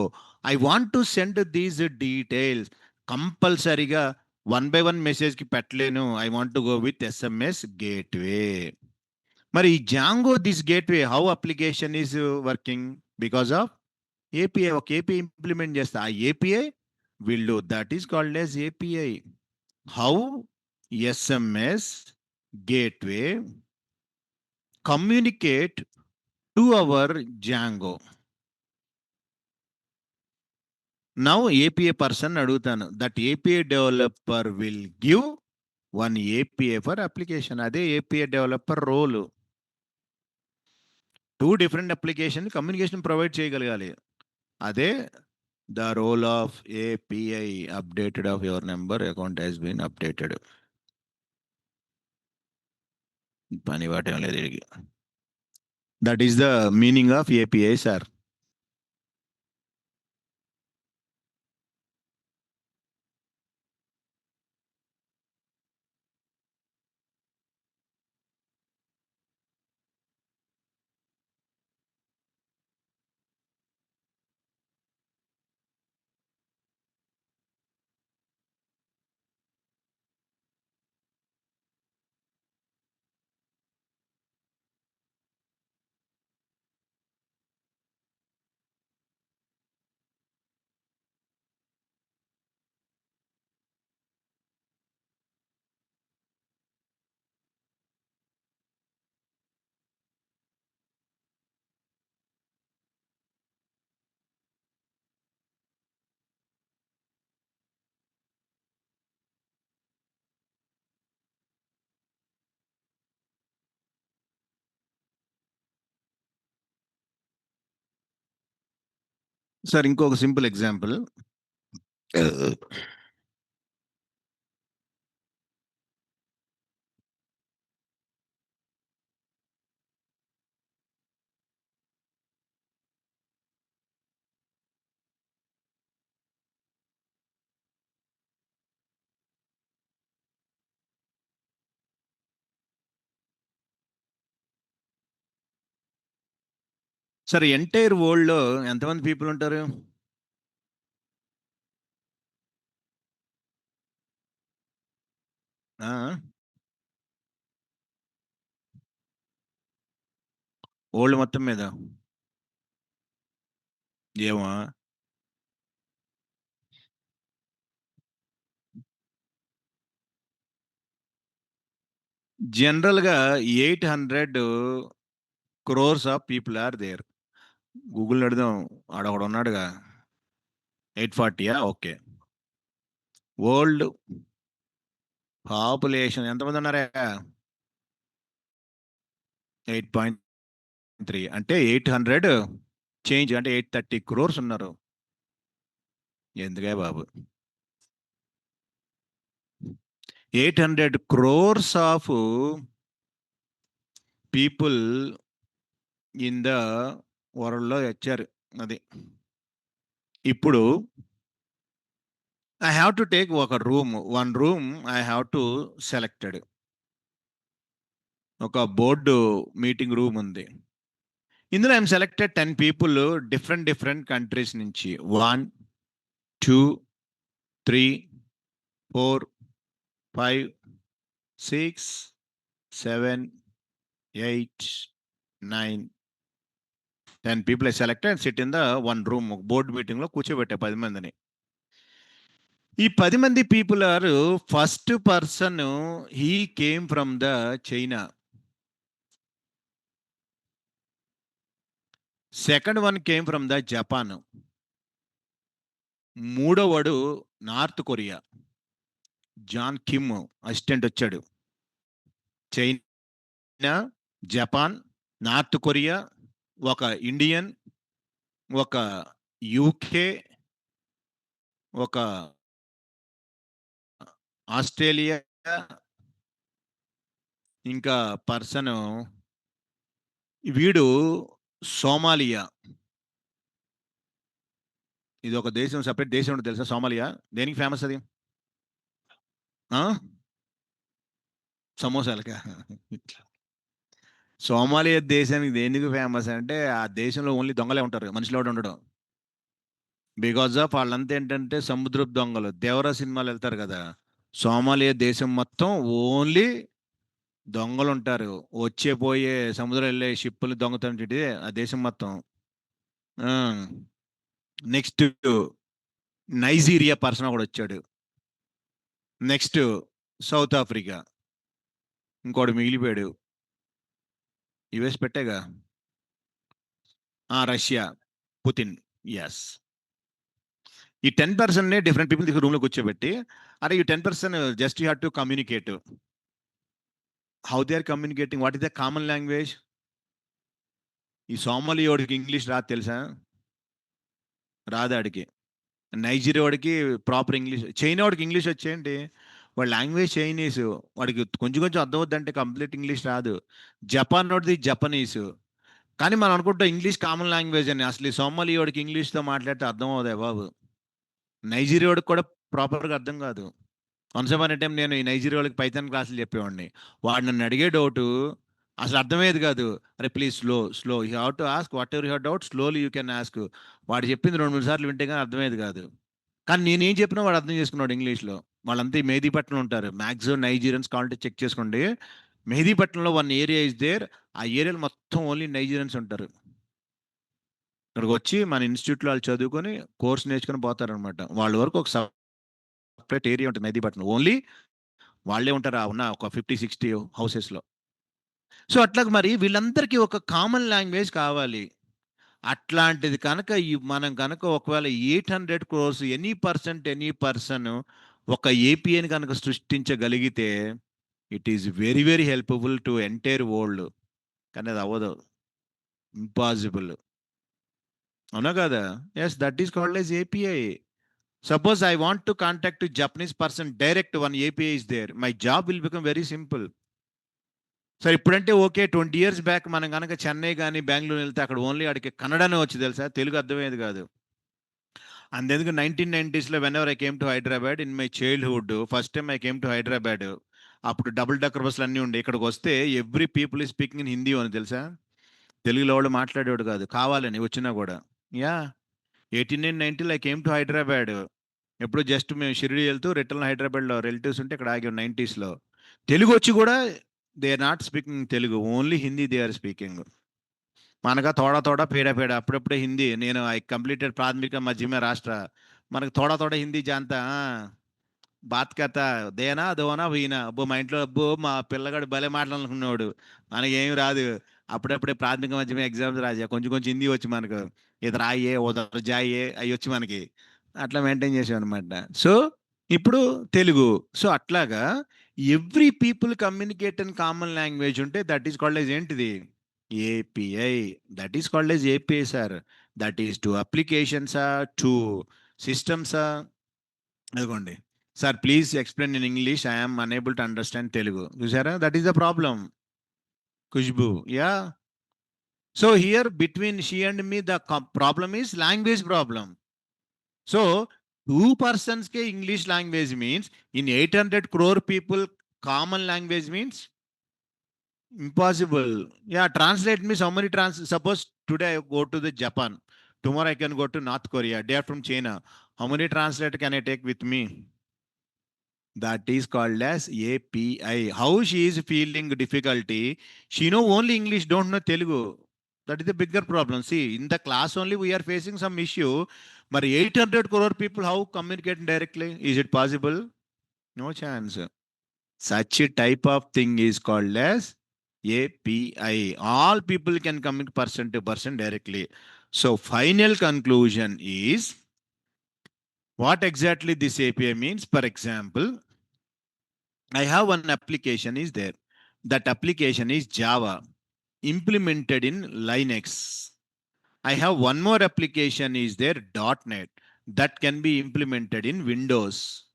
I want to send these details. కంపల్సరీగా 1 by 1 మెసేజ్కి పెట్టలేను. I want to go with SMS gateway. మరి ఈ Django this gateway how application is working? Because of API. ఒక API ఇంప్లిమెంట్ చేస్తా. ఆ API will do. That is called as API. How SMS gateway communicate to our Django. Now API person adutanu. That API developer will give one API for application. Ade API developer role. Two different application communication provide చేయగలగాలి. అదే the role of API updated of your number account has been updated. పని వాటం లేదు వీడికి. That is the meaning of API sir. Sir ఇంకొక simple example. Sir entire world లో ఎంతమంది people ఉంటారు? వరల్డ్ మొత్తం మీద ఏమో. జనరల్గా 800 crores of people are there. Google అడుగుదాం, ఆడొకడు ఉన్నాడుగా. 840యా? ఓకే. వరల్డ్ పాపులేషన్ ఎంతమంది ఉన్నారా? 8.3 అంటే 800 చేంజ్ అంటే 830 crores ఉన్నారు. ఎందుకే బాబు, 800 crores of people in the వరల్డ్లో వచ్చారు. అది ఇప్పుడు ఐ హ్యావ్ టు టేక్ ఒక room, 1 room I have to selected. ఒక బోర్డు మీటింగ్ రూమ్ ఉంది. ఇందులో I'm selected 10 people different countries నుంచి. 1 2 3 4 5 6 7 8 9 10 people I selected and sit in the 1 room. Board meeting లో కూర్చోబెట్టా 10 మందిని. ఈ 10 మంది people are, first person he came from the China, second one came from the Japan, మూడోవాడు North Korea, John Kim assistant వచ్చాడు. China, Japan, North Korea, ఒక Indian, ఒక UK, ఒక ఆస్ట్రేలియా, ఇంకా పర్సన్ వీడు సోమాలియా. ఇది ఒక దేశం, సపరేట్ దేశం ఉంటుంది తెలుసా సోమాలియా? దేనికి ఫేమస్ అది? సమోసాలకా? సోమాలియా దేశానికి దేనికి ఫేమస్ అంటే ఆ దేశంలో ఓన్లీ దొంగలే ఉంటారు, మనుషులు ఎవడు ఉండడం. బికాజ్ ఆఫ్ వాళ్ళంతా ఏంటంటే సముద్రపు దొంగలు. దేవరా సినిమాలు వెళ్తారు కదా, సోమాలియా దేశం మొత్తం ఓన్లీ దొంగలు ఉంటారు. వచ్చే పోయే సముద్రం వెళ్ళే షిప్పులు దొంగతనం ఆ దేశం మొత్తం. నెక్స్ట్ నైజీరియా పర్సన్ కూడా వచ్చాడు. నెక్స్ట్ సౌత్ ఆఫ్రికా, ఇంకోటి మిగిలిపోయాడు. యుఎస్ పెట్టేగా. Russia, Putin. ఎస్. ఈ 10% డిఫరెంట్ పీపుల్ రూమ్ లో కూర్చోబెట్టి, అరే ఈ 10% just you have to communicate. How they are communicating, what is the common language? ఈ సోమాలియోడికి ఇంగ్లీష్ రాదు తెలుసా? రాదాడికి. నైజీరియా వాడికి ప్రాపర్ ఇంగ్లీష్. చైనా వాడికి ఇంగ్లీష్ వచ్చేయండి, వాడి లాంగ్వేజ్ చైనీస్, వాడికి కొంచెం కొంచెం అర్థం అవుద్దంటే కంప్లీట్ ఇంగ్లీష్ రాదు. జపాన్ వాడిది జపనీస్. కానీ మనం అనుకుంటాం ఇంగ్లీష్ కామన్ లాంగ్వేజ్ అని. అసలు ఈ సోమాలియోడికి ఇంగ్లీష్తో మాట్లాడితే అర్థం అవుదా బాబు? నైజీరియా వాడికి కూడా ప్రాపర్గా అర్థం కాదు. వన్స్ అపాన్ ఏ టైం నేను ఈ నైజీరియా వాళ్ళకి పైథాన్ క్లాసులు చెప్పేవాడిని. వాడు నన్ను అడిగే డౌట్ అసలు అర్థమయ్యేది కాదు. అరే please slow slow, you have to ask what ever you have doubt, slowly you can ask. వాడు చెప్పింది 2-3 సార్లు వింటే కానీ అర్థమయ్యేది కాదు. కానీ నేనేం చెప్పినా వాడు అర్థం చేసుకున్నాడు ఇంగ్లీష్లో. వాళ్ళంతా ఈ మెహదీపట్నంలో ఉంటారు మ్యాక్సిమం నైజీరియన్స్. కావాలంటే చెక్ చేసుకోండి. మెహదీపట్నంలో వన్ ఏరియా ఇస్ దేర్. ఆ ఏరియాలో మొత్తం ఓన్లీ నైజీరియన్స్ ఉంటారు. ఇక్కడికి వచ్చి మన ఇన్స్టిట్యూట్లో వాళ్ళు చదువుకొని కోర్స్ నేర్చుకొని పోతారనమాట. వాళ్ళ వరకు ఒక సపరేట్ ఏరియా ఉంటుంది మెహదీపట్నం, ఓన్లీ వాళ్ళే ఉంటారు ఆ ఉన్న ఒక 50-60 హౌసెస్లో. సో అట్లాగ మరి వీళ్ళందరికీ ఒక కామన్ లాంగ్వేజ్ కావాలి. అట్లాంటిది కనుక మనం కనుక ఒకవేళ 800 crores ఎనీ పర్సన్ ఒక ఏపీఐని కనుక సృష్టించగలిగితే it is very very helpful to entire world. కానీ అది అవ్వదు, ఇంపాసిబుల్. అవునా కదా? Yes, that is called as API. Suppose I want to contact Japanese person direct, one API is there, my job will become very simple. Sir ఇప్పుడంటే okay, 20 years back మనం కనుక చెన్నై కానీ బెంగళూరు వెళ్తే అక్కడ ఓన్లీ ఆడికి కన్నడనే వచ్చి తెలుసా, తెలుగు అర్థమయ్యేది కాదు. అంతెందుకు 1990s when ever I came to Hyderabad in my childhood, first time I came to Hyderabad, అప్పుడు డబుల్ డెక్కర్ బస్సులు అన్నీ ఉండే. ఇక్కడికి వస్తే ఎవ్రీ పీపుల్ ఈ స్పీకింగ్ ఇన్ హిందీ అని తెలుసా. తెలుగులో వాళ్ళు మాట్లాడేవాడు కాదు కావాలని వచ్చినా కూడా. Yeah, 89-90 I came to Hyderabad. ఎప్పుడు జస్ట్ మేము షిరిడి వెళ్తూ రిటర్న్ హైదరాబాద్లో రిలేటివ్స్ ఉంటే ఇక్కడ ఆగాం 90sలో. తెలుగు వచ్చి కూడా they are not speaking Telugu, only Hindi they are speaking. మనగా తోడా తోడా పేడా పేడా అప్పుడప్పుడే హిందీ. నేను ఐ కంప్లీటెడ్ ప్రాథమిక మధ్యమ రాష్ట్ర. మనకు తోడా తోడా హిందీ జాంతా బాత్ కథ దేనా దోనా వీనా. అబ్బో మా ఇంట్లో అబ్బో మా పిల్లగాడు భలే మాట్లాడుకున్నాడు. మనకేం రాదు. అప్పుడప్పుడే ప్రాథమిక మధ్యమ ఎగ్జామ్స్ రాజా, కొంచెం కొంచెం హిందీ వచ్చి మనకు. ఇది రాయే ఉదర్ జాయే అవి వచ్చి మనకి. అట్లా మెయింటైన్ చేసాం అనమాట. సో ఇప్పుడు తెలుగు. సో అట్లాగా every people communicate in common language ఉంటే దట్ ఈస్ కాల్డ్ ఎస్ ఏంటిది? API. That is called as API sir. That is to అప్లికేషన్సా, టు సిస్టమ్సా. అదిగోండి sir, please explain in English, I'm unable to understand Telugu. చూసారా, that is the problem. Khushbu, ya. So here between she and me the problem is language problem. So 2 persons ke English language means, in 800 crore people common language means impossible. Yeah, translate means how many suppose today I go to the Japan, tomorrow I can go to North Korea, day from China. How many translator can I take with me? That is called as API. How she is feeling difficulty, she know only English, don't know Telugu. That is the bigger problem. See, in the class only we are facing some issue, but 800 crore people how communicate directly? Is it possible? No chance. Such a type of thing is called as API. All people can communicate person to person directly. So final conclusion is, what exactly this API means? For example, I have one application is there. That application is Java. implemented in Linux. I have one more application is there, .NET, that can be implemented in Windows.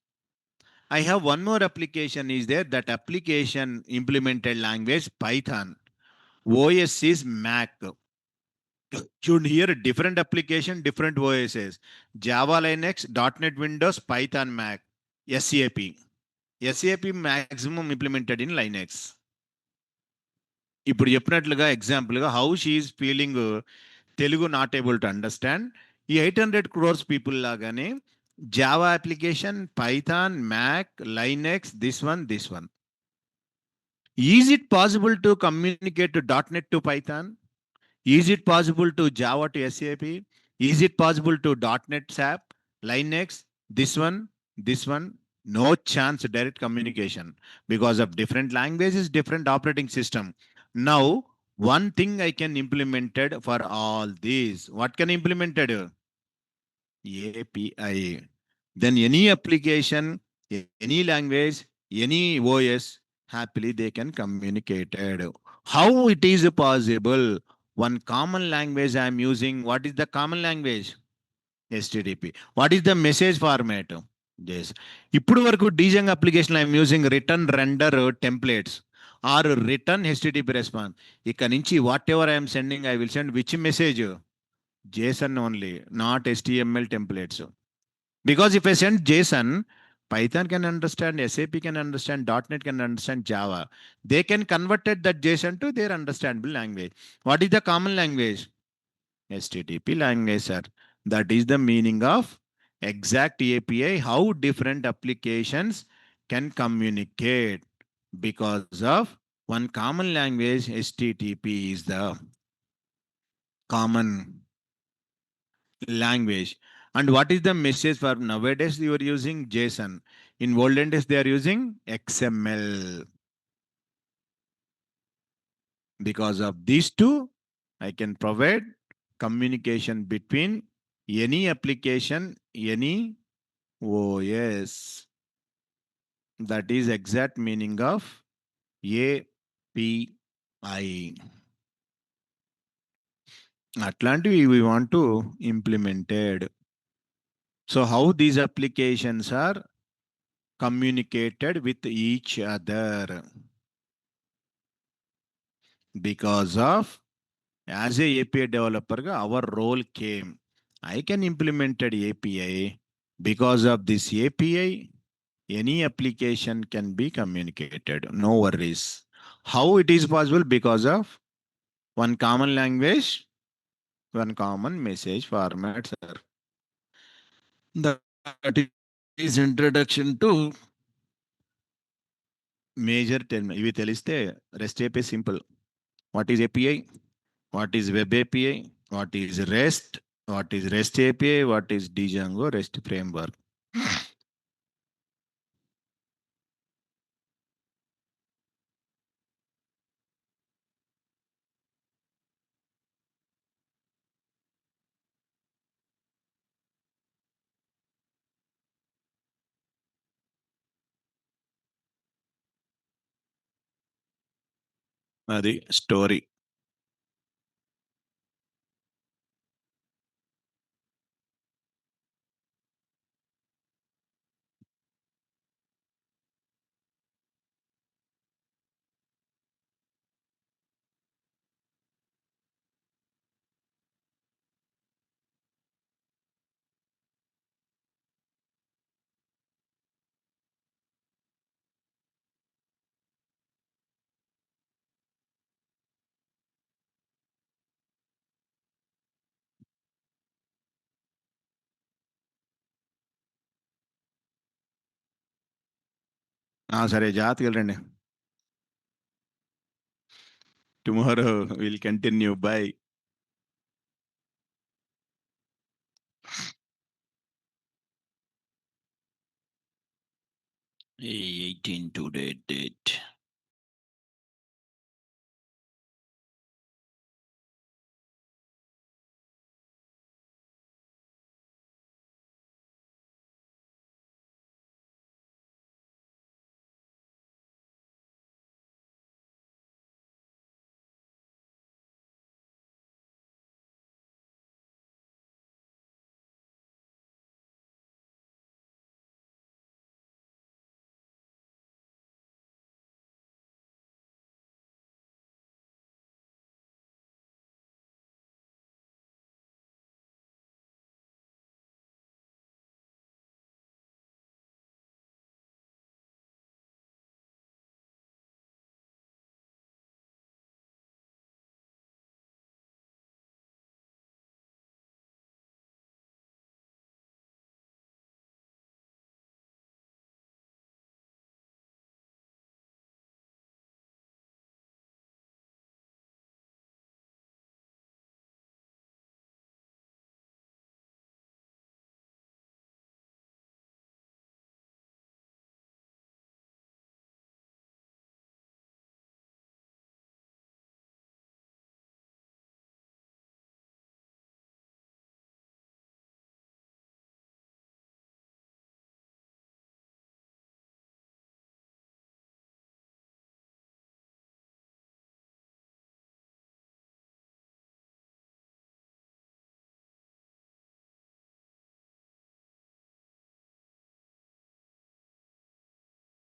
I have one more application is there, that application implemented language Python. OS is Mac. You hear different application, different OSs. Java Linux, .NET Windows, Python Mac, SAP. SAP maximum implemented in Linux. ఇప్పుడు చెప్పినట్లుగా ఎగ్జాంపుల్గా how she is feeling Telugu not able to understand. ఈ 800 crores people లాగానే Java application, Python, Mac, Linux, this one. Is it possible to communicate to .NET to Python? Is it possible to Java to SAP? Is it possible to .NET SAP, Linux, this one? No chance direct communication because of different languages, different operating system. Now, one thing I can implemented for all these. What can I implemented? API. Then any application, any language, any OS, happily they can communicate. How it is possible? One common language I am using. What is the common language? HTTP. What is the message format? Yes. ఇప్పుడు వరకు Django application I am using return render templates or return HTTP response. ఇక్కడ నుంచి whatever I am sending, I will send which message? JSON only, not HTML templates. Because if I send JSON, Python can understand, SAP can understand, .NET can understand, Java. They can convert that JSON to their understandable language. What is the common language? HTTP language, sir. That is the meaning of exact API, how different applications can communicate. Because of one common language, HTTP is the common language. And what is the message for nowadays? You are using JSON. In olden days, they are using XML. Because of these two, I can provide communication between any application, any OS. That is exact meaning of API. Atlantic we want to implemented. So how these applications are communicated with each other? Because of as a API developer, our role came. I can implemented API. Because of this API, any application can be communicated. No worries. How it is possible? Because of one common language, one common message format, sir. That is introduction to major term. ఇవి తెలిస్తే REST API simple. What is API? What is Web API? What is REST? What is REST API? What is Django REST Framework? అది story. సరే జాగ్రత్తగా వెళ్ళండి. Tomorrow will continue. By. 18 today date.